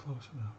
close enough.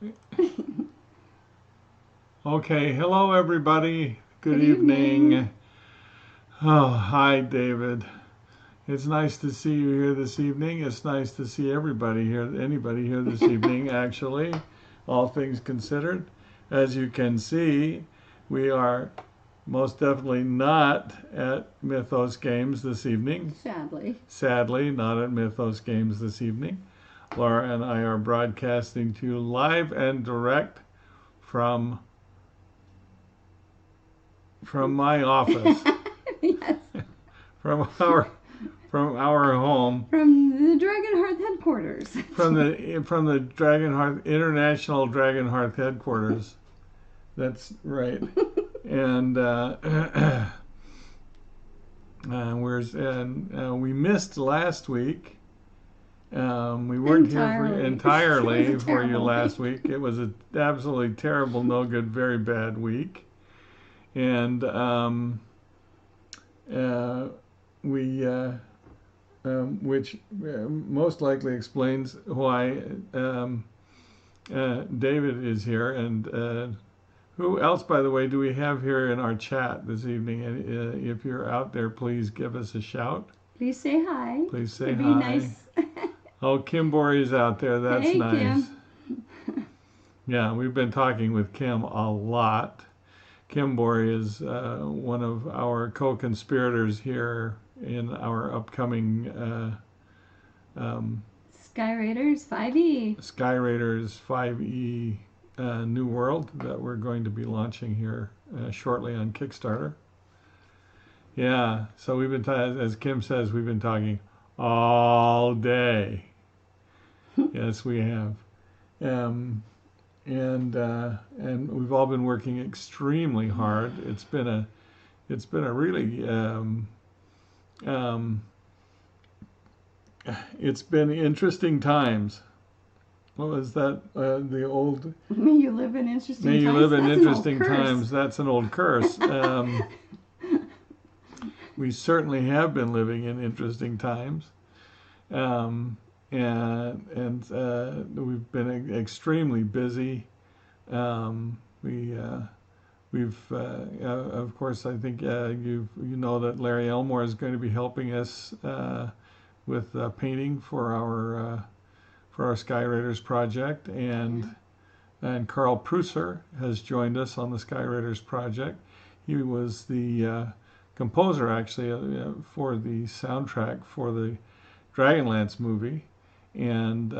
Wait. Okay, hello everybody. Good evening. Oh, hi David. It's nice to see you here this evening. It's nice to see anybody here this evening, actually, all things considered. As you can see, we are most definitely not at Mythos Games this evening. Sadly, not at Mythos Games this evening. Laura and I are broadcasting to you live and direct from my office. Yes. From our home. From the Dragonhearth headquarters. From the Dragonhearth International Dragonhearth headquarters. That's right. And we missed last week. We weren't here entirely for you last week. It was an absolutely terrible, no good, very bad week. And which most likely explains why David is here. And who else, by the way, do we have here in our chat this evening? And if you're out there, please give us a shout. Please say hi. Please say It'd hi. Be nice. Oh, Kim Borey's out there. That's hey, nice. Kim. Yeah, we've been talking with Kim a lot. Kim Borey is one of our co-conspirators here in our upcoming Sky Raiders 5e. Sky Raiders 5e New World that we're going to be launching here shortly on Kickstarter. Yeah, so we've been, as Kim says, we've been talking all day. Yes, we have. And we've all been working extremely hard. It's been a really it's been interesting times. What was that? The old. May you live in interesting times. May you live in interesting times. That's an old curse. We certainly have been living in interesting times. And we've been extremely busy. We've of course, I think you know that Larry Elmore is going to be helping us with painting for our Sky Raiders project, and Carl Prusser has joined us on the Sky Raiders project. He was the composer actually for the soundtrack for the Dragonlance movie, and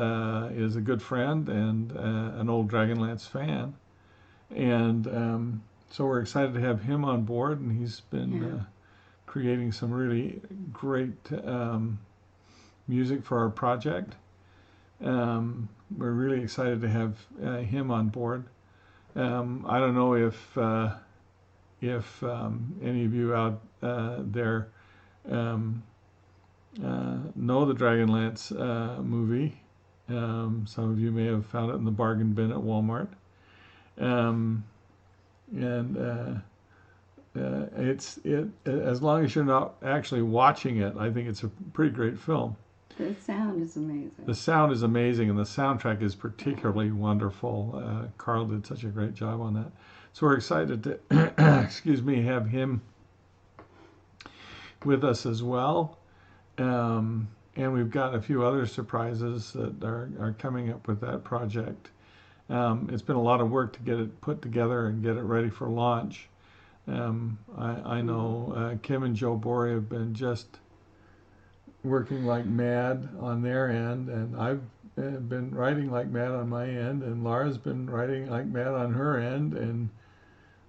is a good friend and an old Dragonlance fan. And so we're excited to have him on board, and he's been creating some really great music for our project. We're really excited to have him on board. I don't know if any of you out there know the Dragonlance movie. Some of you may have found it in the bargain bin at Walmart. It's as long as you're not actually watching it, I think it's a pretty great film. The sound is amazing. The sound is amazing, and the soundtrack is particularly wonderful. Carl did such a great job on that. So we're excited to, have him with us as well. And we've got a few other surprises that are coming up with that project. It's been a lot of work to get it put together and get it ready for launch. I know Kim and Joe Borey have been just working like mad on their end, and I've been writing like mad on my end, and Laura's been writing like mad on her end, and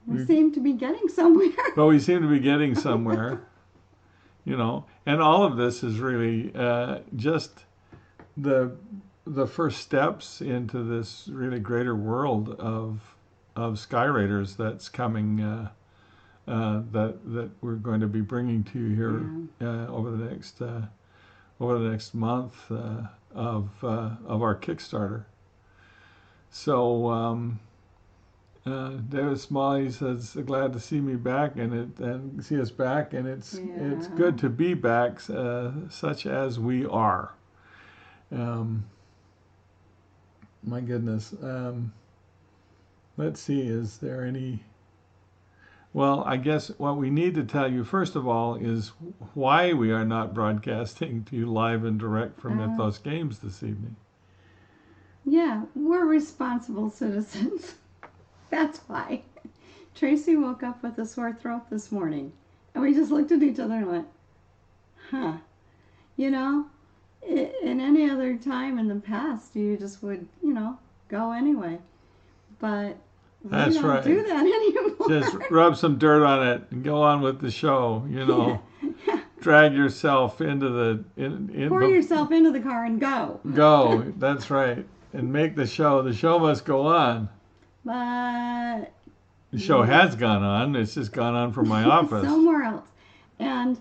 we seem to be getting somewhere. Well, we seem to be getting somewhere. and all of this is really just the first steps into this really greater world of Sky Raiders that's coming. That we're going to be bringing to you here over the next month of our Kickstarter. So David Smalley says, "Glad to see me back and see us back, and it's good to be back, such as we are." My goodness. Let's see. Is there any? Well, I guess what we need to tell you first of all is why we are not broadcasting to you live and direct from Mythos Games this evening. Yeah, we're responsible citizens. That's why. Tracy woke up with a sore throat this morning, and we just looked at each other and went, huh. In any other time in the past, you just would, go anyway. But that's we don't right. do that anymore. Just rub some dirt on it and go on with the show, Yeah. Drag yourself into the... Pour yourself into the car and go. Go, that's right. And make the show. The show must go on. But... The show has gone on. It's just gone on from my office. Somewhere else. And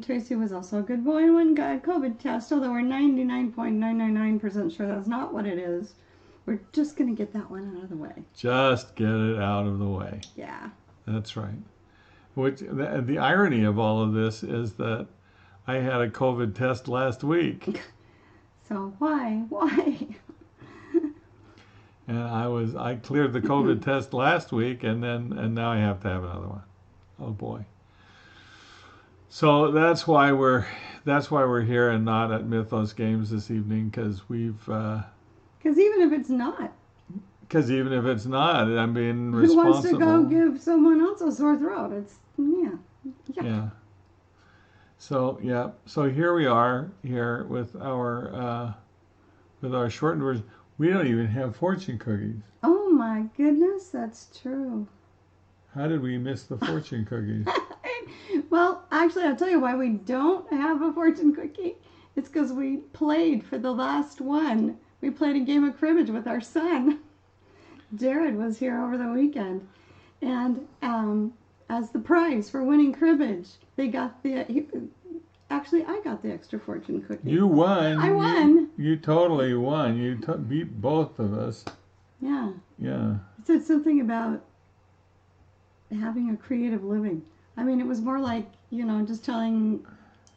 Tracy was also a good boy and went and got a COVID test, although we're 99.999% sure that's not what it is. We're just going to get that one out of the way. Just get it out of the way. Yeah. That's right. Which the irony of all of this is that I had a COVID test last week. So why? And I cleared the COVID test last week, and now I have to have another one. Oh boy. So that's why we're here and not at Mythos Games this evening, because Because even if it's not, I'm being who responsible. wants to go give someone else a sore throat? It's yeah. So here we are with our shortened version. We don't even have fortune cookies. Oh my goodness, that's true. How did we miss the fortune cookies? Well, actually, I'll tell you why we don't have a fortune cookie. It's because we played for the last one. We played a game of cribbage with our son. Jared was here over the weekend. And as the prize for winning cribbage, they got actually, I got the extra fortune cookie. You won. I won. You totally won. You beat both of us. Yeah. Yeah. It said something about having a creative living. I mean, it was more like, just telling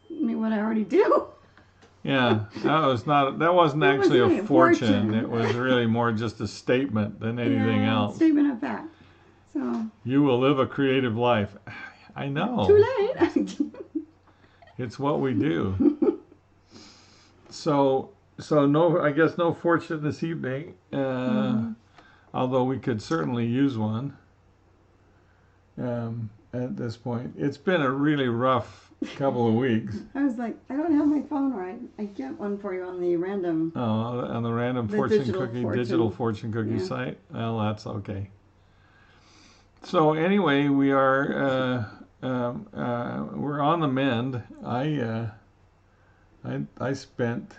me what I already do. Yeah, that wasn't actually a fortune. It was really more just a statement than anything else. Statement of fact. So you will live a creative life. I know. Too late. It's what we do. So no, I guess no fortune this evening. Although we could certainly use one. At this point, it's been a really rough couple of weeks. I was like, I don't have my phone right. I get one for you on the random. Oh, on the random digital fortune cookie site. Well, that's okay. So anyway, we're on the mend. I spent.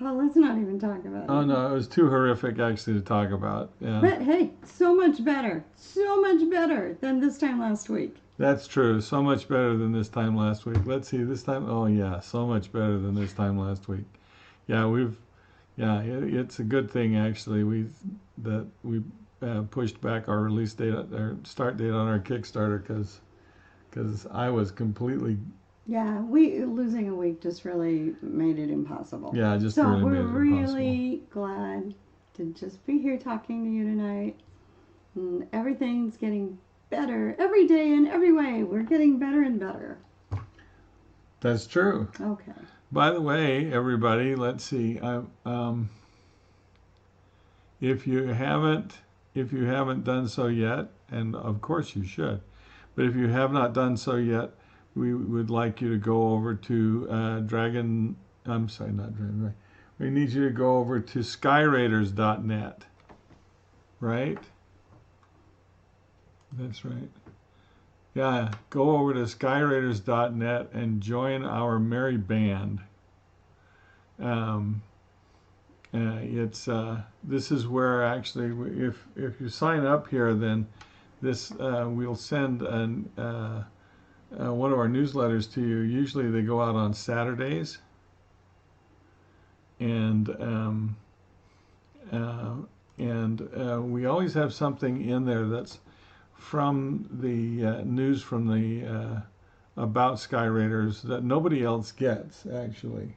Oh, let's not even talk about it. Oh no, it was too horrific actually to talk about. Yeah. But hey, so much better than this time last week. That's true. So much better than this time last week. Let's see, this time. Oh yeah, so much better than this time last week. Yeah, it's a good thing actually. We pushed back our release date, our start date on our Kickstarter because I was completely. Yeah, losing a week just really made it impossible. Yeah, just so really made it impossible. So we're really glad to just be here talking to you tonight. And everything's getting better every day in every way. We're getting better and better. That's true. Okay. By the way, everybody, let's see. If you haven't done so yet, and of course you should, but if you have not done so yet, we would like you to go over to we need you to go over to skyraiders.net. Right? That's right. Yeah, go over to skyraiders.net and join our merry band. Um, it's this is where actually, if you sign up here, then this we'll send one of our newsletters to you. Usually they go out on Saturdays, and uh, we always have something in there that's from the news from the about Sky Raiders that nobody else gets. Actually,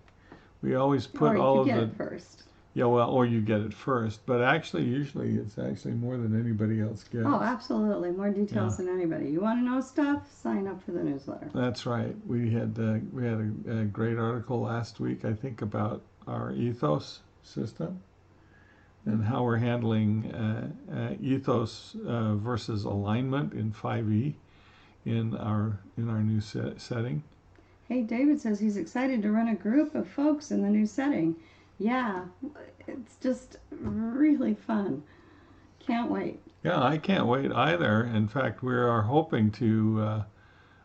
we always put Or you all could of get the it first. yeah, well, or you get it first, but actually, usually it's actually more than anybody else gets. Oh, absolutely. More details Yeah. than anybody. You want to know stuff? Sign up for the newsletter. That's right. We had a great article last week, I think, about our ethos system and how we're handling ethos versus alignment in 5e in our new setting. Hey, David says he's excited to run a group of folks in the new setting. Yeah, it's just really fun. Can't wait. Yeah, I can't wait either. In fact, we are hoping to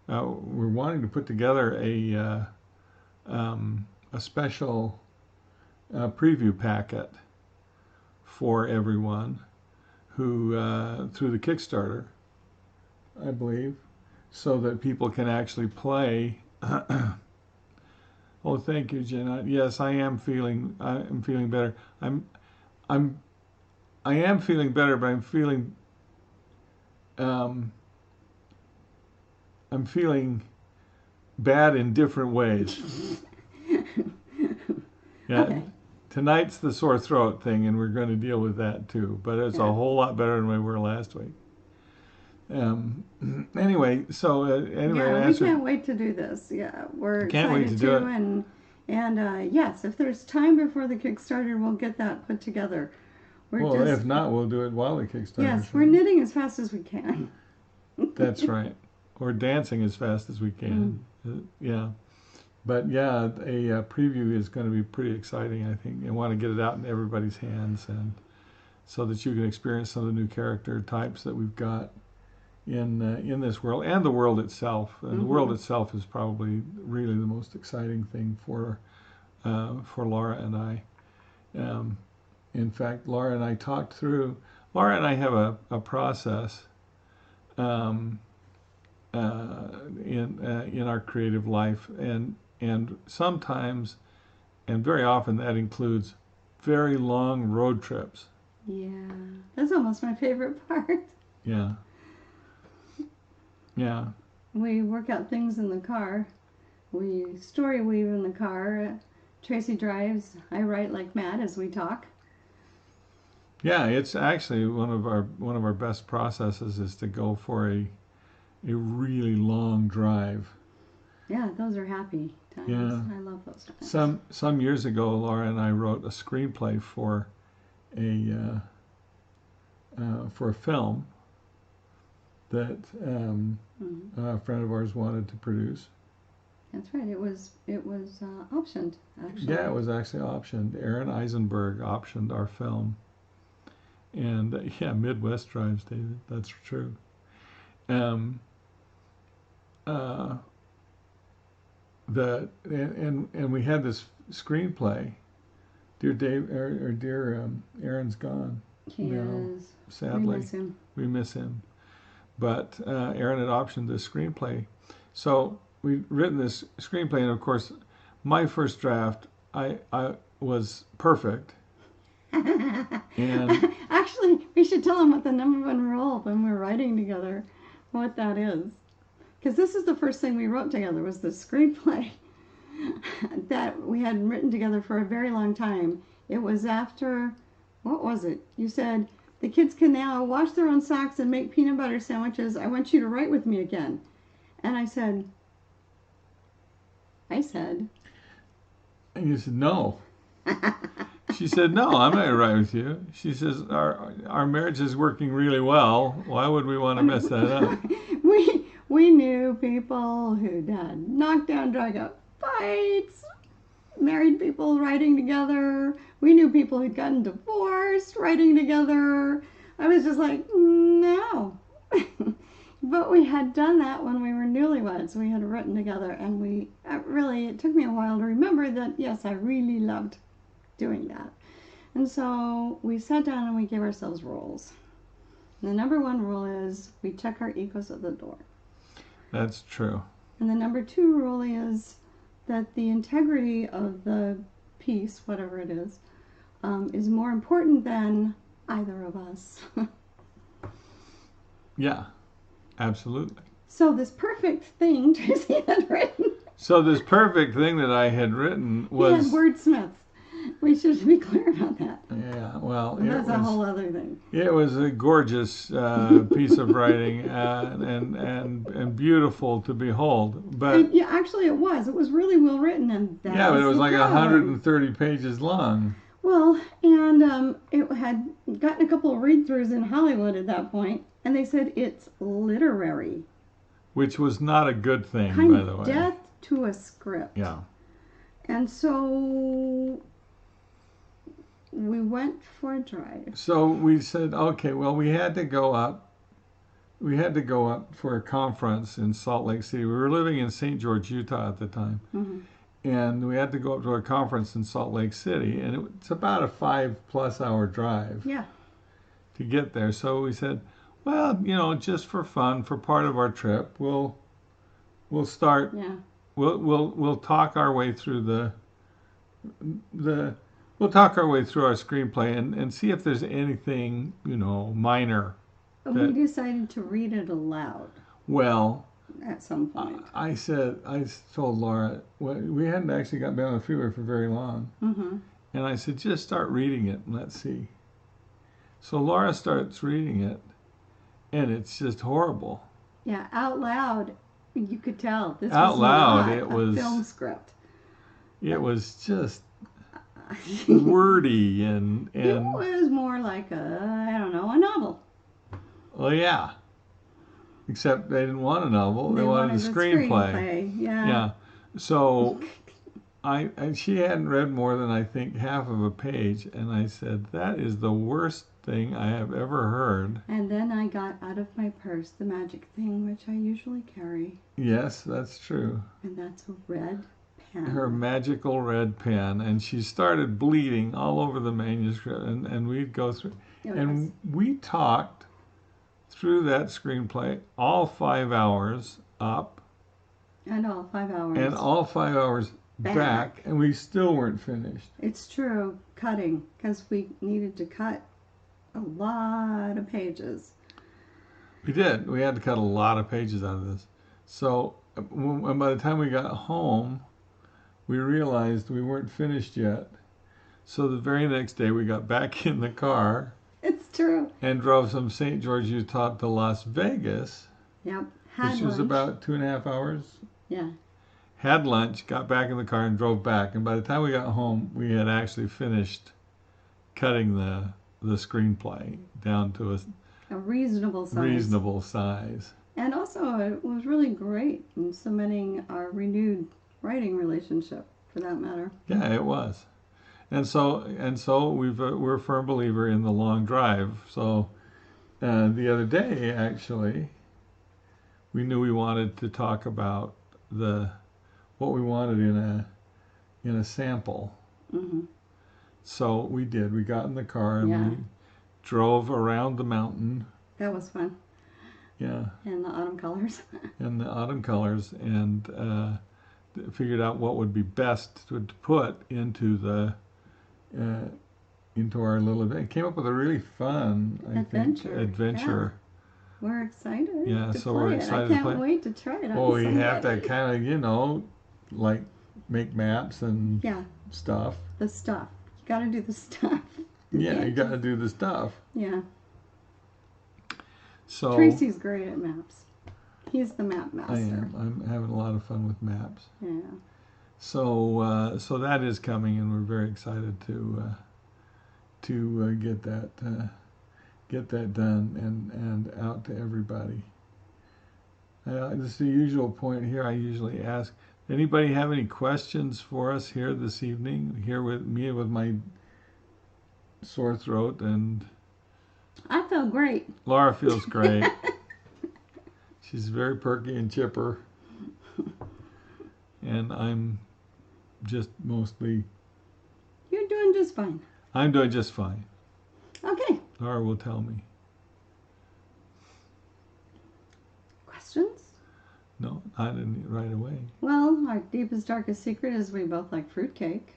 we're wanting to put together a special preview packet for everyone who through the Kickstarter, I believe, so that people can actually play. Oh, thank you, Jenna. Yes, I am feeling better. I'm I am feeling better, but um, I'm feeling bad in different ways. Yeah. Okay. Tonight's the sore throat thing, and we're going to deal with that too. But it's a Yeah. whole lot better than we were last week. Anyway, so Yeah, we can't wait to do this. Yeah, we're Can't wait excited to do it. and yes, if there's time before the Kickstarter, we'll get that put together. We're well, just if not, we'll do it while the Kickstarter. yes, we're knitting as fast as we can. That's right. Or dancing as fast as we can. Yeah. But yeah, a preview is going to be pretty exciting, I think. I want to get it out in everybody's hands, and so that you can experience some of the new character types that we've got in this world and the world itself. And the world itself is probably really the most exciting thing for Laura and I. In fact, Laura and I talked through. Laura and I have a process um, in our creative life, and sometimes, and very often, that includes very long road trips. Yeah, that's almost my favorite part. Yeah. Yeah. We work out things in the car. We story weave in the car. Tracy drives. I write like mad as we talk. Yeah, it's actually one of our best processes is to go for a really long drive. Yeah, those are happy times. Yeah. I love those times. Some years ago, Laura and I wrote a screenplay for a film that a friend of ours wanted to produce. That's right. It was optioned actually. Yeah, it was actually optioned. Aaron Eisenberg optioned our film. And yeah, Midwest drives, David. That's true. And we had this screenplay. Dear Dave or dear Aaron's gone. He No, is. sadly, We miss him. we miss him. But Aaron had optioned this screenplay, so we'd written this screenplay, and of course, my first draft I was perfect. And Actually, we should tell them what the number one rule when we're writing together, what that is. Because this is the first thing we wrote together was the screenplay that we had written together for a very long time. It was after, what was it? You said, the kids can now wash their own socks and make peanut butter sandwiches. I want you to write with me again. And I said, and you said, no. She said, no, I'm not going to write with you. She says, our marriage is working really well. Why would we want to mess that up? we knew people who'd had knockdown, drag out fights, married people writing together. We knew people who'd gotten divorced writing together. I was just like, no. But we had done that when we were newlyweds. We had written together, and it took me a while to remember that, yes, I really loved doing that. And so we sat down and we gave ourselves rules. And the number one rule is we check our egos at the door. That's true. And the number two rule is that the integrity of the piece, whatever it is more important than either of us. Yeah, absolutely. So this perfect thing Tracy had written. So this perfect thing that I had written was... He had wordsmiths. We should be clear about that. Yeah, well, that's a whole other thing. It was a gorgeous piece of writing and beautiful to behold. But yeah, actually, it was. It was really well written, and but it was like 130 pages long. Well, and it had gotten a couple of read-throughs in Hollywood at that point, and they said it's literary. Which was not a good thing, kind by the way. Death to a script. Yeah. And so we went for a drive. So we said, okay, well, we had to go up for a conference in Salt Lake City. We were living in St. George, Utah at the time. Mm-hmm. And we had to go up to a conference in Salt Lake City. And it's about a 5+ hour drive to get there. So we said, well, just for fun, for part of our trip, we'll start. Yeah. We'll talk our way through we'll talk our way through our screenplay and see if there's anything, minor. We decided to read it aloud. Well, at some point. I told Laura, we hadn't actually gotten down the freeway for very long. Mm-hmm. And I said, just start reading it and let's see. So Laura starts reading it, and it's just horrible. Yeah, out loud, you could tell this out was loud, not it a was film script. It was just wordy and it was more like a novel. Well, yeah. Except they didn't want a novel; they wanted a screenplay. Yeah. So she hadn't read more than I think half of a page, and I said, "That is the worst thing I have ever heard." And then I got out of my purse the magic thing, which I usually carry. Yes, that's true. And that's a red pen. Her magical red pen, and she started bleeding all over the manuscript, and we'd go through, and we talked through that screenplay all 5 hours up, and all 5 hours, and all 5 hours back, and we still weren't finished. It's true, cutting, because we needed to cut a lot of pages. We did. We had to cut a lot of pages out of this. So, and by the time we got home, we realized we weren't finished yet. So the very next day, we got back in the car. It's true. And drove from St. George, Utah to Las Vegas. Yep. Which was about 2.5 hours. Yeah. Had lunch, got back in the car, and drove back. And by the time we got home, we had actually finished cutting the screenplay down to a reasonable size. And also, it was really great in cementing our renewed writing relationship, for that matter. Yeah, it was. And so we're a firm believer in the long drive. So the other day, actually, we knew we wanted to talk about what we wanted in a sample. Mm-hmm. So we did. We got in the car and we drove around the mountain. That was fun. Yeah. And the autumn colors. And figured out what would be best to put into our little event. Came up with a really fun adventure. Yeah. We're excited. Yeah, so we're excited to play it. I can't wait to try it. Well, we have to kind of, like make maps and stuff. The stuff. You got to do the stuff. Yeah, you got to do the stuff. Yeah. So Tracy's great at maps. He's the map master. I am. I'm having a lot of fun with maps. Yeah. So that is coming, and we're very excited to get that done and out to everybody. This is the usual point here. I usually ask, anybody have any questions for us here this evening? Here with me with my sore throat, and I feel great. Laura feels great. She's very perky and chipper, and I'm just mostly. You're doing just fine. I'm doing just fine. Okay. Laura will tell me. Questions? No, I didn't right away. Well, our deepest, darkest secret is we both like fruitcake.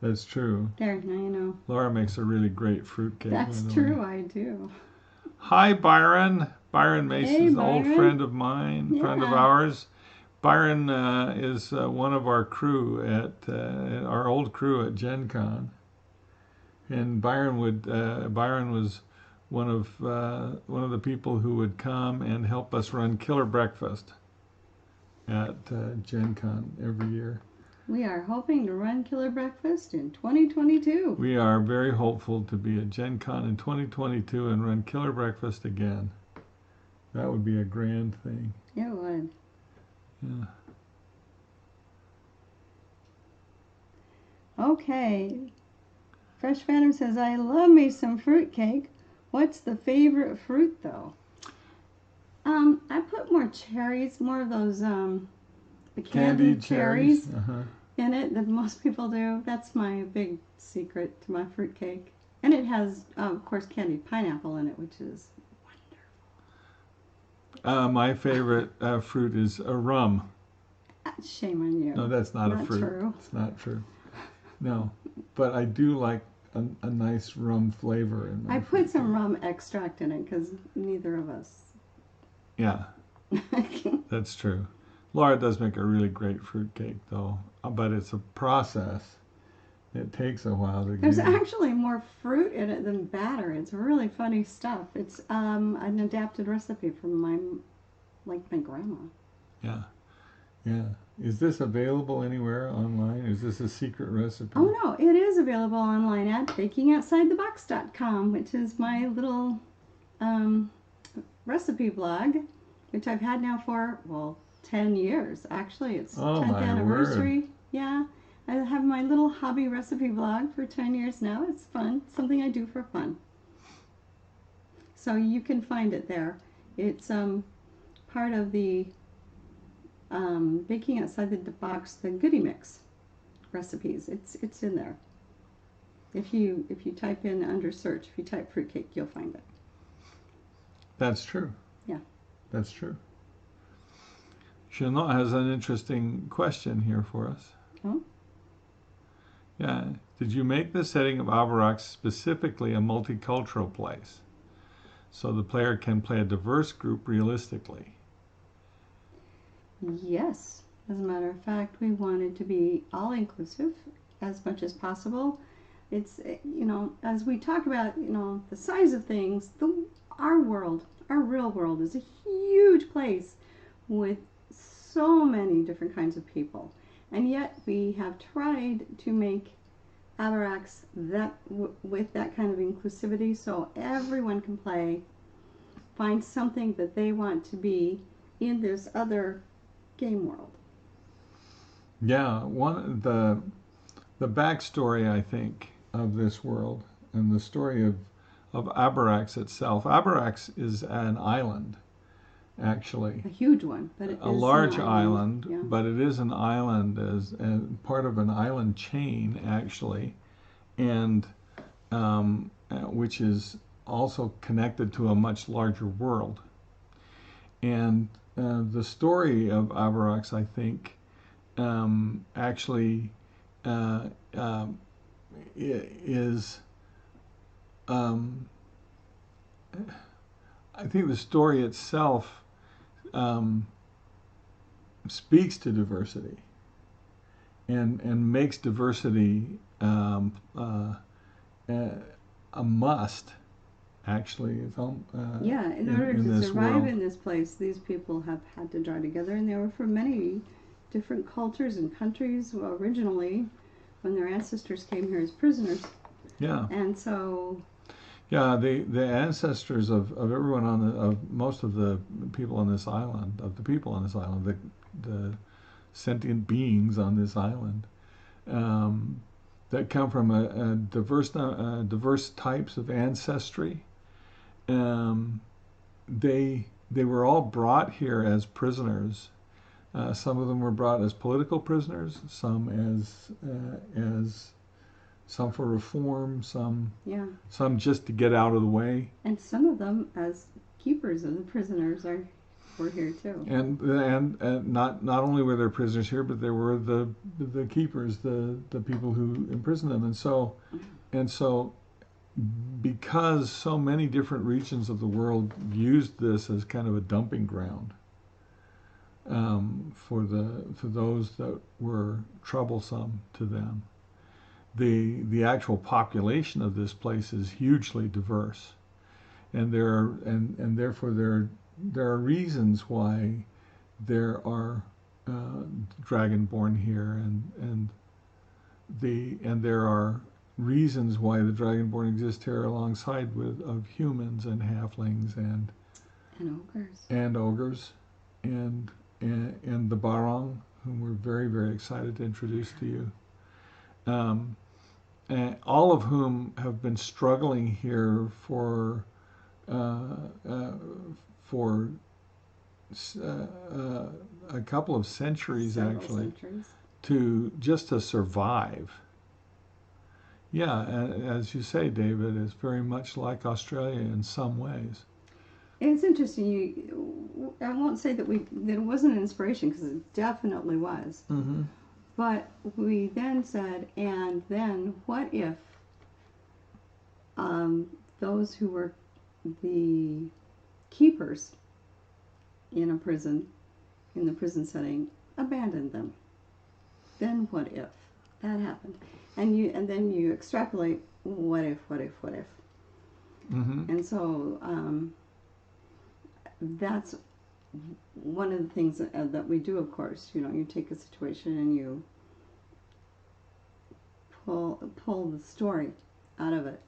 That's true. There, now you know. Laura makes a really great fruitcake. That's true, I do. Hi, Byron. Byron Mason's an old Byron. friend of mine, friend of ours. Byron is one of our crew at our old crew at Gen Con. And Byron was one of the people who would come and help us run Killer Breakfast at Gen Con every year. We are hoping to run Killer Breakfast in 2022. We are very hopeful to be at Gen Con in 2022 and run Killer Breakfast again. That would be a grand thing. It would. Yeah. Okay. Fresh Phantom says, I love me some fruitcake. What's the favorite fruit, though? I put more cherries, more of those candied cherries in it than most people do. That's my big secret to my fruitcake. And it has, of course, candied pineapple in it, which is wonderful. My favorite fruit is rum. Shame on you. No, that's not a fruit. True. It's not true. No, but I do like a nice rum flavor in my I put some rum extract in it because neither of us. Yeah, that's true. Laura does make a really great fruit cake, though, but it's a process. It takes a while to get. There's actually more fruit in it than batter. It's really funny stuff. It's an adapted recipe from my grandma. Yeah, yeah. Is this available anywhere online? Is this a secret recipe? Oh no, it is available online at bakingoutsidethebox.com, which is my little recipe blog, which I've had now for 10 years. Actually, it's 10th anniversary. Word. Yeah. I have my little hobby recipe blog for 10 years now. It's fun. Something I do for fun. So you can find it there. It's part of the Baking Outside the Box, the Goodie Mix recipes. It's in there. If you type in under search, if you type fruitcake, you'll find it. That's true. Yeah. That's true. Chanel has an interesting question here for us. Oh? Yeah. Did you make the setting of Avarox specifically a multicultural place so the player can play a diverse group realistically? Yes. As a matter of fact, we wanted to be all-inclusive as much as possible. It's, as we talk about, the size of things, our world, our real world is a huge place with so many different kinds of people. And yet we have tried to make Avarax with that kind of inclusivity so everyone can play, find something that they want to be in this other game world. Yeah, the backstory, I think, of this world and the story of Avarax itself. Avarax is an island, actually. A huge one, but it is a large island, yeah. But it is an island as part of an island chain, actually, and which is also connected to a much larger world. And the story of Avarax, I think, actually is. I think the story itself speaks to diversity and makes diversity a must. Actually, in order to survive world. in this place, these people have had to draw together, and they were from many different cultures and countries originally when their ancestors came here as prisoners. Yeah. And so. Yeah, the ancestors of everyone of most of the people on this island, the sentient beings on this island, that come from a diverse types of ancestry. They they were all brought here as prisoners. Some of them were brought as political prisoners, as some for reform, Yeah. some just to get out of the way. And some of them as keepers of the prisoners were here too. And not only were there prisoners here, but there were the keepers, the people who imprisoned them. And so because so many different regions of the world used this as kind of a dumping ground for those that were troublesome to them. The actual population of this place is hugely diverse, and therefore there are reasons why there are dragonborn here, and there are reasons why the dragonborn exist here alongside of humans and halflings and ogres and the Barong, whom we're very, very excited to introduce to you. And all of whom have been struggling here for a couple of centuries, actually, to survive. Yeah, as you say, David, it's very much like Australia in some ways. It's interesting. I won't say that it wasn't an inspiration, because it definitely was. Mm-hmm. But we then said, and then what if those who were the keepers in the prison setting, abandoned them? Then what if that happened? And then you extrapolate, what if? Mm-hmm. And so that's one of the things that we do, of course. You take a situation and you pull the story out of it.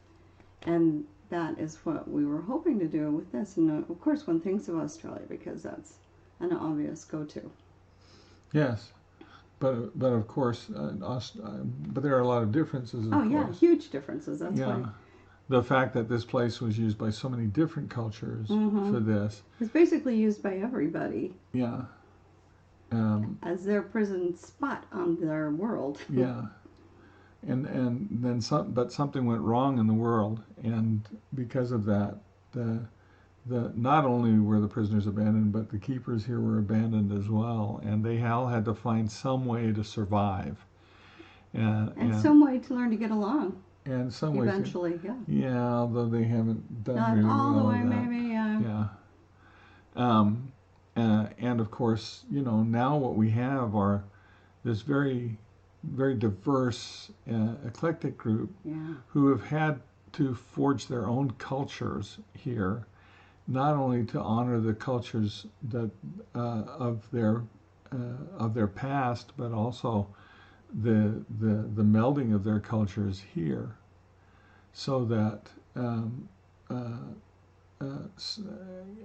And that is what we were hoping to do with this. And of course, one thinks of Australia because that's an obvious go-to. Yes. But of course, but there are a lot of differences, of course. Yeah, huge differences. That's why. The fact that this place was used by so many different cultures for this. It's basically used by everybody. Yeah. As their prison spot on their world. Yeah. And then something went wrong in the world, and because of that, not only were the prisoners abandoned, but the keepers here were abandoned as well, and they all had to find some way to survive. And some way to learn to get along. And some way eventually, yeah. Yeah, although they haven't done not really all well the way, with that. maybe. Yeah. And of course, now what we have are this very, very diverse, eclectic group who have had to forge their own cultures here, not only to honor the cultures that of their past, but also the melding of their cultures here, so that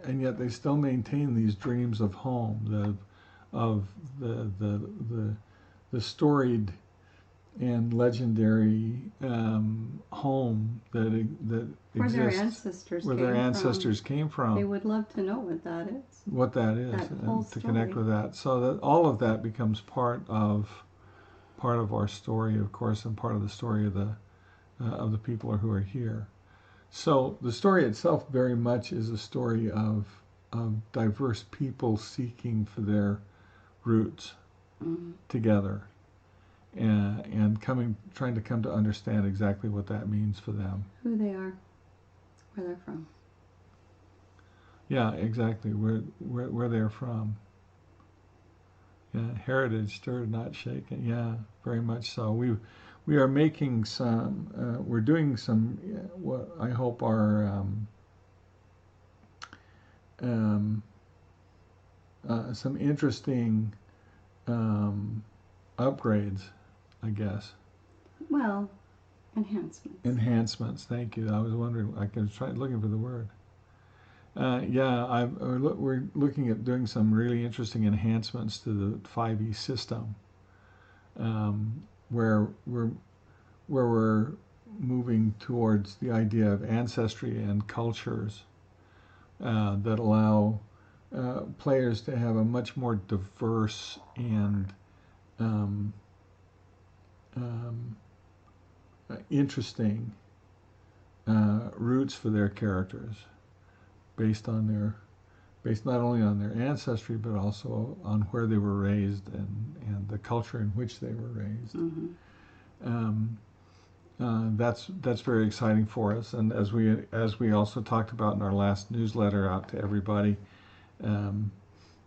and yet they still maintain these dreams of home, of the storied and legendary home that where exists, their ancestors came from. They would love to know what that is. What that is, and to connect with that, so that all of that becomes part of our story, of course, and part of the story of the people who are here. So the story itself very much is a story of diverse people seeking for their roots together, and trying to come to understand exactly what that means for them. Who they are, where they're from. Yeah, exactly. Where they're from. Yeah, heritage stirred, not shaken. Yeah, very much so. We are making some. We're doing some. What I hope are some interesting upgrades, I guess. Well, enhancements. Enhancements. Thank you. I was wondering. I was looking for the word. We're looking at doing some really interesting enhancements to the 5e system, where we're moving towards the idea of ancestry and cultures that allow players to have a much more diverse and um, um, interesting roots for their characters, based on based not only on their ancestry but also on where they were raised and the culture in which they were raised. Mm-hmm. Um, that's very exciting for us, and as we also talked about in our last newsletter out to everybody, um,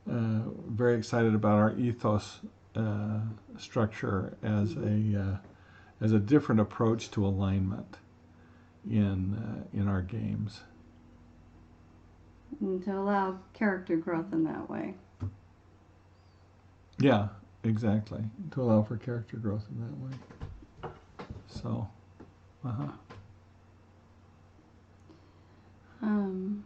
very excited about our ethos structure as a different approach to alignment in our games. And to allow character growth in that way. Yeah, exactly. To allow for character growth in that way. So, Um,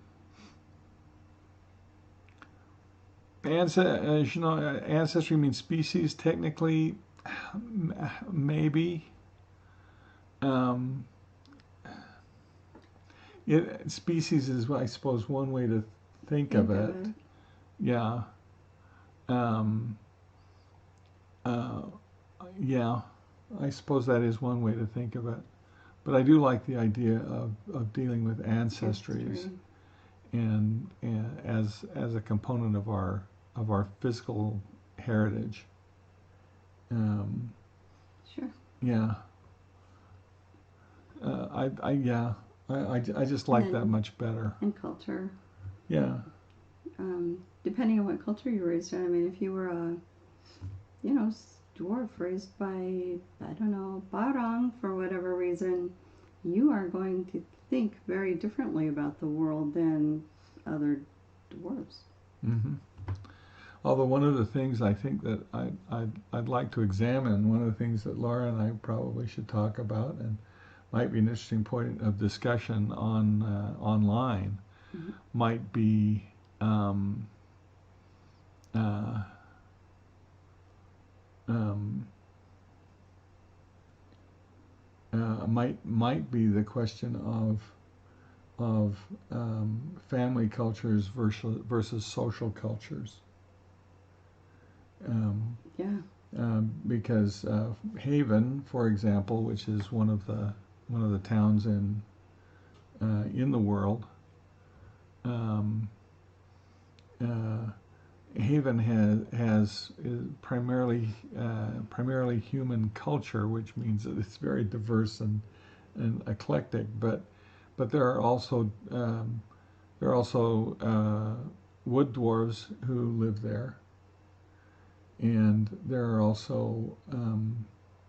ancestry means species. Technically, maybe. Um, Species is, I suppose, one way to think of it. Yeah. Um, uh, yeah. I suppose that is one way to think of it. But I do like the idea of dealing with ancestries and as a component of our physical heritage. Sure. Yeah. I just like that much better. And culture. Yeah. Depending on what culture you're raised in. I mean, if you were a, dwarf raised by, I don't know, Barang for whatever reason, you are going to think very differently about the world than other dwarves. Mm-hmm. Although one of the things I think that I'd like to examine, one of the things that Laura and I probably should talk about, and might be an interesting point of discussion online, Mm-hmm. might be um, uh, um, might be the question of family cultures versus social cultures. Because Haven, for example, which is one of the towns in the world, Haven has primarily human culture, which means that it's very diverse and eclectic. But there are also wood dwarves who live there, and there are also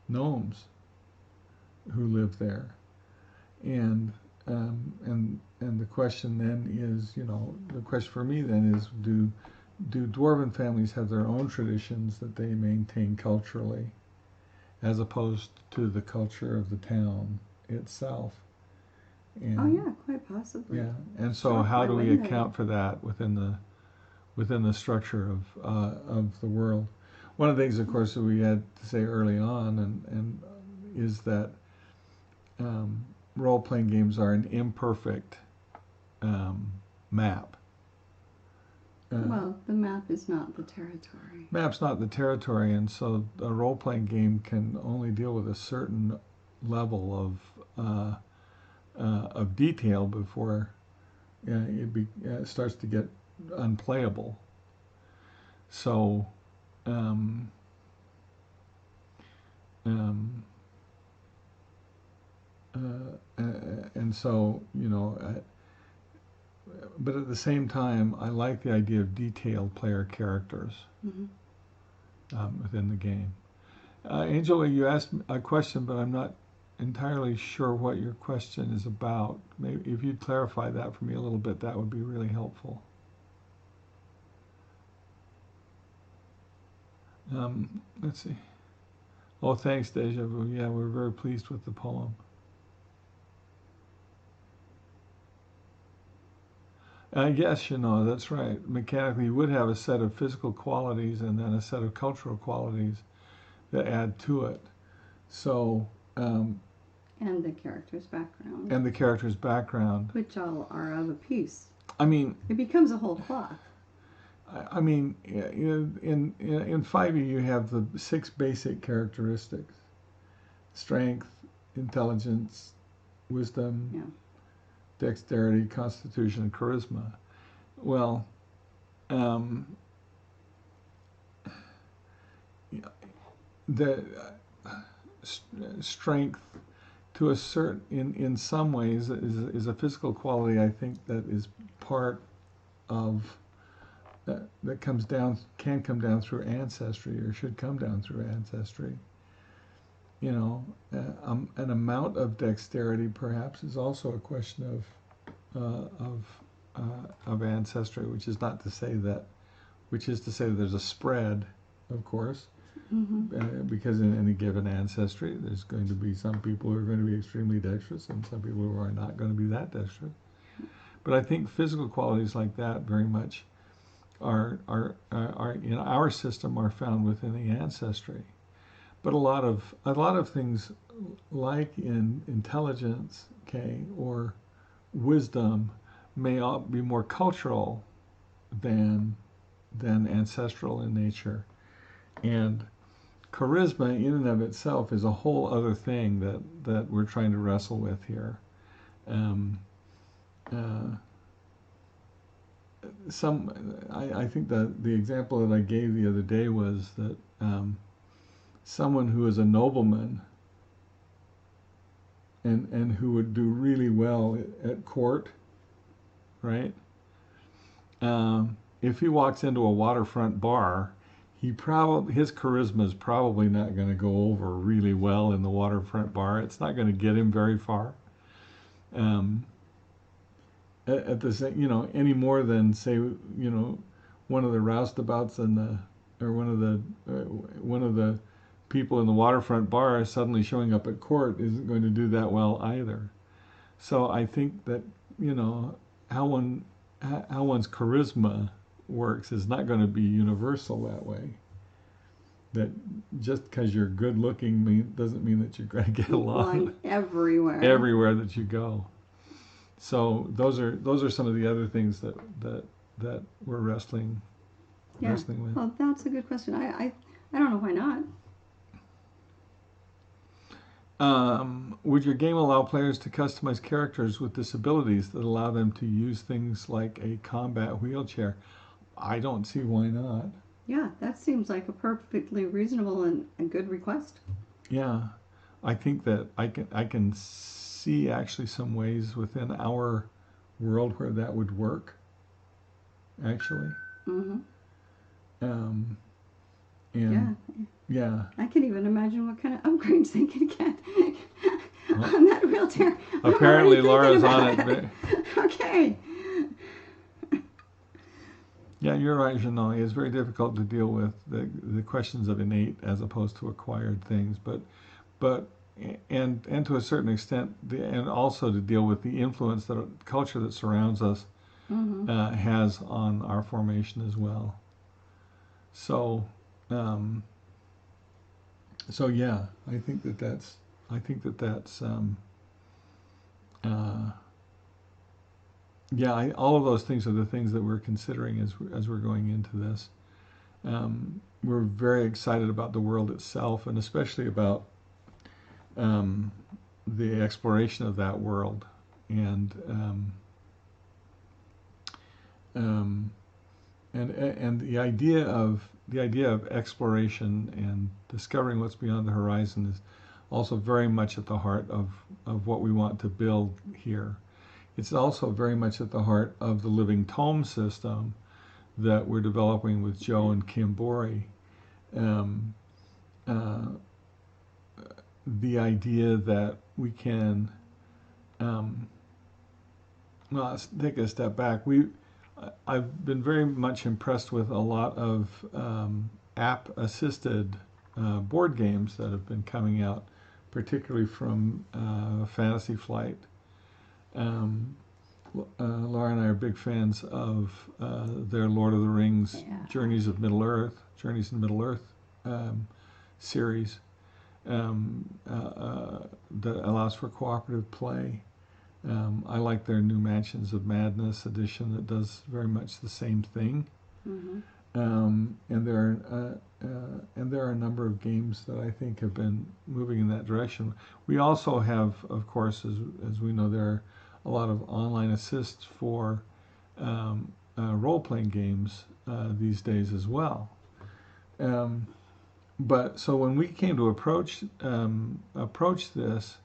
gnomes who live there, and the question then is, the question for me then is, do dwarven families have their own traditions that they maintain culturally, as opposed to the culture of the town itself? And, oh yeah, quite possibly. Yeah, and so how do we account for that within the structure of the world? One of the things, of course, that we had to say early on, and is that role-playing games are an imperfect map. Well, the map is not the territory. Map's not the territory, and so a role-playing game can only deal with a certain level of detail before it starts to get unplayable. So, um, and so, but at the same time, I like the idea of detailed player characters within the game. Angela, you asked a question, but I'm not entirely sure what your question is about. Maybe if you'd clarify that for me a little bit, that would be really helpful. Let's see. Oh, thanks, Deja Vu. Yeah, we're very pleased with the poem. Yes, that's right. Mechanically, you would have a set of physical qualities and then a set of cultural qualities that add to it. So. And the character's background. And the character's background. Which all are of a piece. I mean. It becomes a whole cloth. I mean, in 5e you have the 6 basic characteristics: strength, intelligence, wisdom, Yeah. dexterity, constitution, and charisma. Well, um, the strength, to a certain, in some ways, is a physical quality. I think that is part of that comes down, can come down through ancestry, or should come down through ancestry. You know, an amount of dexterity perhaps is also a question of ancestry, which is not to say that, which is to say that there's a spread, of course, because in any given ancestry, there's going to be some people who are going to be extremely dexterous and some people who are not going to be that dexterous. But I think physical qualities like that very much are in our system are found within the ancestry. But a lot of things, like in intelligence, okay, or wisdom, may be more cultural than ancestral in nature. And charisma in and of itself is a whole other thing that we're trying to wrestle with here. I think that the example that I gave the other day was that someone who is a nobleman and who would do really well at court, right? If he walks into a waterfront bar, his charisma is probably not going to go over really well in the waterfront bar. It's not going to get him very far. At the same, any more than, say, one of the roustabouts or one of the people in the waterfront bar suddenly showing up at court isn't going to do that well either. So I think that how one's charisma works is not going to be universal that way. That just because you're good looking doesn't mean that you're going to get along everywhere that you go. So those are some of the other things that we're wrestling with. Well, that's a good question. I don't know why not. Would your game allow players to customize characters with disabilities that allow them to use things like a combat wheelchair? I don't see why not. Yeah, that seems like a perfectly reasonable and good request. Yeah, I think that I can see actually some ways within our world where that would work. Actually. Yeah. I can even imagine what kind of upgrades they could get on that wheelchair. Apparently, Laura's on it. Okay. Yeah, you're right, Janelle. It's very difficult to deal with the questions of innate as opposed to acquired things, but and to a certain extent, and also to deal with the influence that culture that surrounds us has on our formation as well. So yeah, I think that's yeah, all of those things are the things that we're considering as we're going into this. We're very excited about the world itself, and especially about the exploration of that world, and the idea of exploration and discovering what's beyond the horizon is also very much at the heart of what we want to build here. It's also very much at the heart of the living tome system that we're developing with Joe and Kim Borey. The idea that we can, well, let's take a step back. I've been very much impressed with a lot of app-assisted board games that have been coming out, particularly from Fantasy Flight. Laura and I are big fans of their Lord of the Rings Journeys in Middle-earth series that allows for cooperative play. I like their new Mansions of Madness edition that does very much the same thing. Mm-hmm. And there are a number of games that I think have been moving in that direction. We also have, of course, as we know, there are a lot of online assists for role-playing games these days as well. Um, but so when we came to approach this,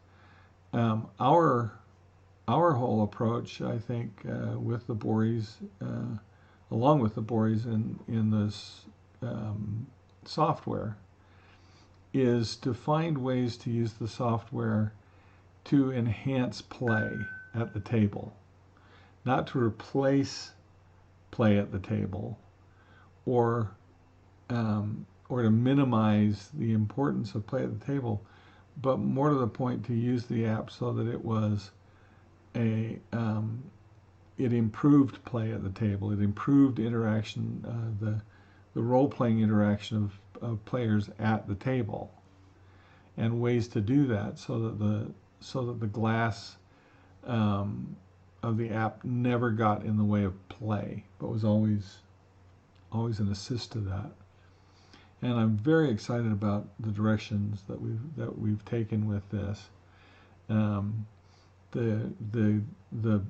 our whole approach, I think, with the Bories, along with the Bories in this software, is to find ways to use the software to enhance play at the table, not to replace play at the table, or or to minimize the importance of play at the table, but more to the point, to use the app so that it was it improved play at the table. It improved interaction, the role-playing interaction of players at the table, and ways to do that so that the glass of the app never got in the way of play, but was always an assist to that. And I'm very excited about the directions that we've taken with this. Um, the the the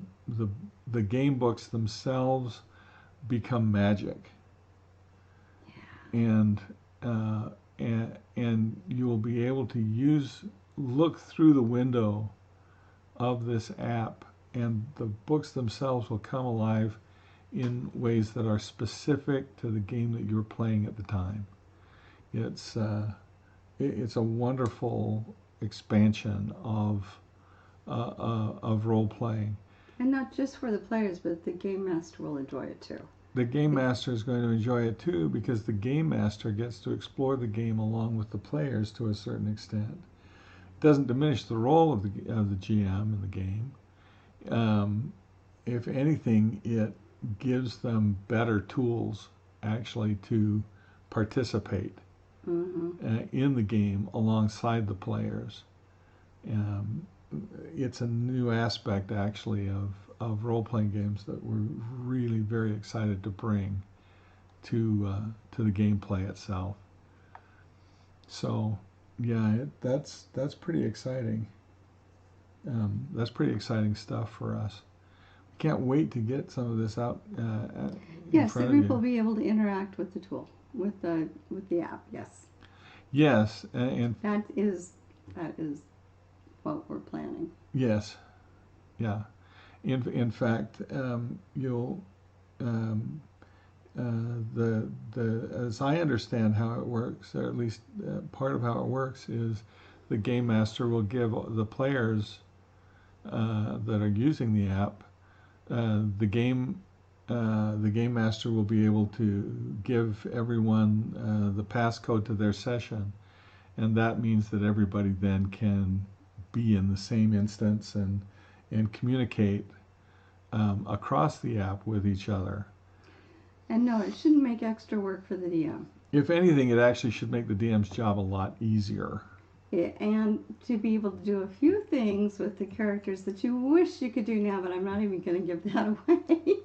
the game books themselves become magic, and and you will be able to look through the window of this app, and the books themselves will come alive in ways that are specific to the game that you're playing at the time. It's it's a wonderful expansion of role playing. And not just for the players, but the game master will enjoy it too. The game master is going to enjoy it too, because the game master gets to explore the game along with the players to a certain extent. It doesn't diminish the role of the GM in the game. If anything, it gives them better tools actually to participate in the game alongside the players. Um, it's a new aspect actually of role-playing games that we're really very excited to bring to the gameplay itself. So yeah, that's pretty exciting. That's pretty exciting stuff for us. Can't wait to get some of this out in Yes, front the of group will you. be able to interact with the tool, with the app. Yes, Yes, and that is what we're planning. yes, yeah. In fact, you'll um, the as I understand how it works, or at least part of how it works, is the game master will give the players that are using the app the game master will be able to give everyone the passcode to their session, and that means that everybody then can be in the same instance and communicate across the app with each other. And no, it shouldn't make extra work for the DM. If anything, it actually should make the DM's job a lot easier. And to be able to do a few things with the characters that you wish you could do now, but I'm not even going to give that away.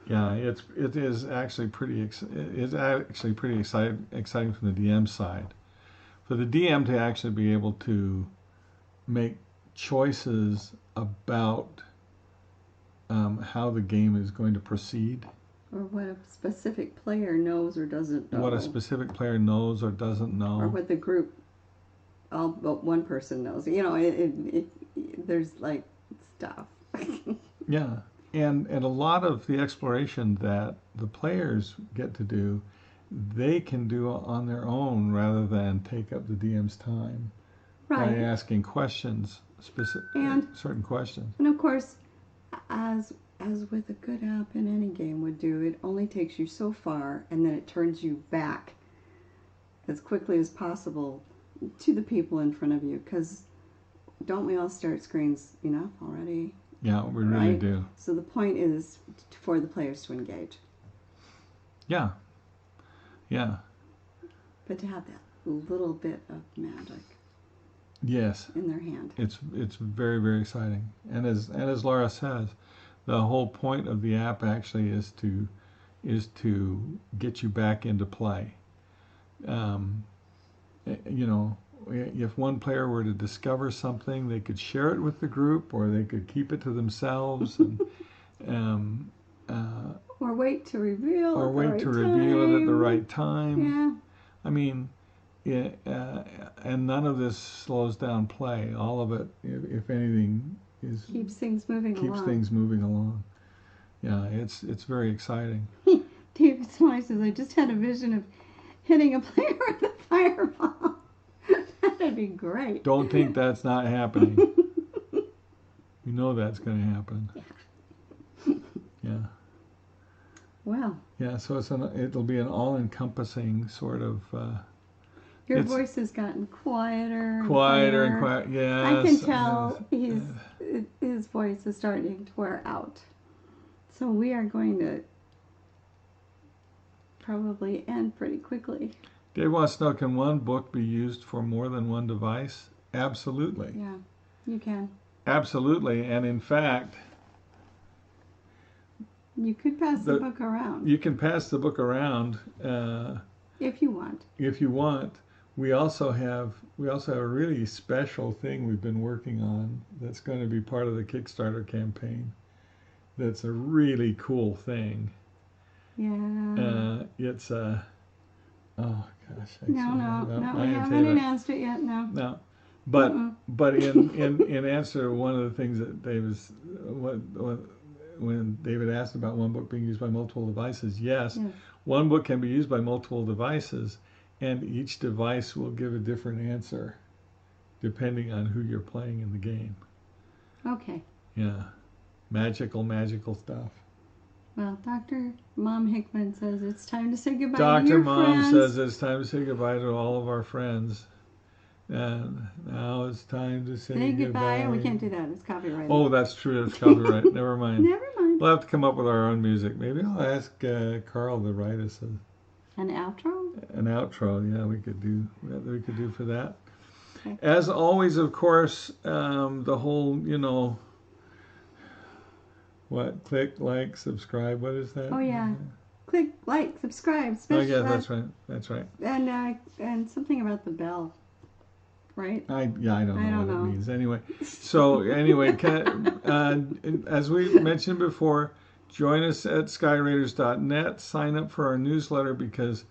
Yeah, it is actually it's actually pretty exciting from the DM side. For the DM to actually be able to make choices about how the game is going to proceed, Or what a specific player knows or doesn't know. what a specific player knows or doesn't know, or what the group, all but one person knows. You know, there's like stuff. yeah, and a lot of the exploration that the players get to do, they can do on their own rather than take up the DM's time by Right. asking questions, And certain questions. and of course, as with a good app in any game would do, it only takes you so far, and then it turns you back as quickly as possible to the people in front of you. Because don't we all stare at screens enough already? Yeah, we really Right? do. So the point is for the players to engage, Yeah, yeah, but to have that little bit of magic yes. in their hand. It's very exciting, and as Laura says, The whole point of the app actually is to get you back into play. Um, you know, if one player were to discover something, they could share it with the group, or they could keep it to themselves, and um, or wait to reveal or at the wait right to reveal it at the time. right time. Yeah. I mean, and none of this slows down play. All of it, if anything, Keeps things moving keeps along. things moving along. Yeah, it's very exciting. David Sly says, I just had a vision of hitting a player with a fireball. That'd be great. Don't think that's not happening. You know that's going to happen. Yeah. Well. Yeah, so it'll be an all-encompassing sort of. Your voice has gotten quieter and quieter. Yes. I can tell his voice is starting to wear out. So we are going to probably end pretty quickly. Dave wants to know, can one book be used for more than one device? Absolutely. Yeah, you can. Absolutely, and in fact, you could pass the book around. You can pass the book around if you want. If you want. We also have a really special thing we've been working on that's going to be part of the Kickstarter campaign. That's a really cool thing. Yeah. It's oh gosh. No, we haven't announced it yet. No. But in answer to one of the things that when David asked about one book being used by multiple devices, yes, one book can be used by multiple devices, and each device will give a different answer depending on who you're playing in the game. Okay. Yeah. Magical stuff. Well, Dr. Mom Hickman says it's time to say goodbye to your friends. Dr. Mom says it's time to say goodbye to all of our friends. And now it's time to say goodbye. We can't do that. It's copyrighted. Oh, that's true. It's copyright. Never mind. Never mind. We'll have to come up with our own music. Maybe I'll ask Carl to write us an outro. An outro, yeah, we could do for that. Okay. As always, of course, the whole, what, click, like, subscribe. What is that? Oh yeah, click, like, subscribe. Oh yeah, that's right. And something about the bell. Right? I don't know what it means. Anyway, as we mentioned before, join us at skyraiders.net. Sign up for our newsletter because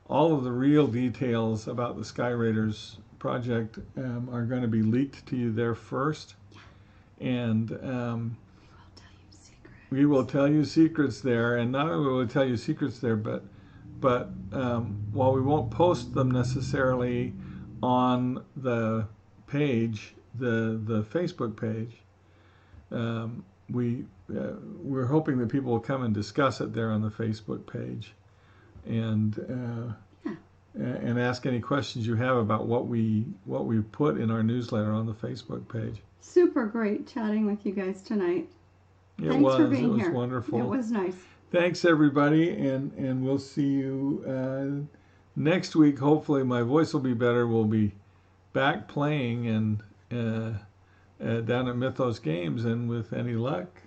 all of the real details about the Sky Raiders project are going to be leaked to you there first. And we will tell you secrets there. And not only will we tell you secrets there, but while we won't post them necessarily on the page, the Facebook page, we're hoping that people will come and discuss it there on the Facebook page, and ask any questions you have about what we put in our newsletter on the Facebook page. Super great chatting with you guys tonight. Thanks for being here. It was wonderful. It was nice. Thanks everybody, and we'll see you next week. Hopefully my voice will be better. We'll be back playing and down at Mythos Games, and with any luck,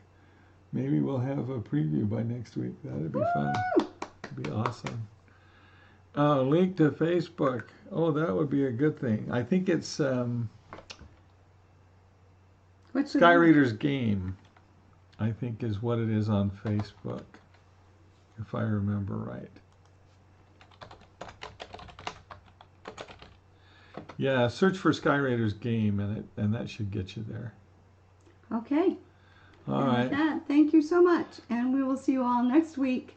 maybe we'll have a preview by next week. That'd be fun. It'd be awesome. Link to Facebook. Oh, that would be a good thing. I think it's Sky Raiders Game, I think is what it is on Facebook, if I remember right. Yeah, search for Sky Raiders Game, and that should get you there. Okay. All right. With that, thank you so much, and we will see you all next week.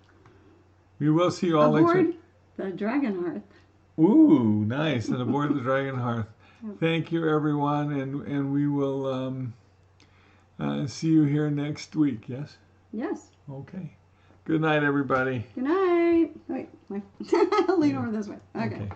We will see you all next week. Aboard the Dragonhearth. Ooh, nice, and aboard the Dragonhearth. Thank you, everyone, and we will see you here next week. Yes. Yes. Okay. Good night, everybody. Good night. Wait, I'll lean over this way. Okay.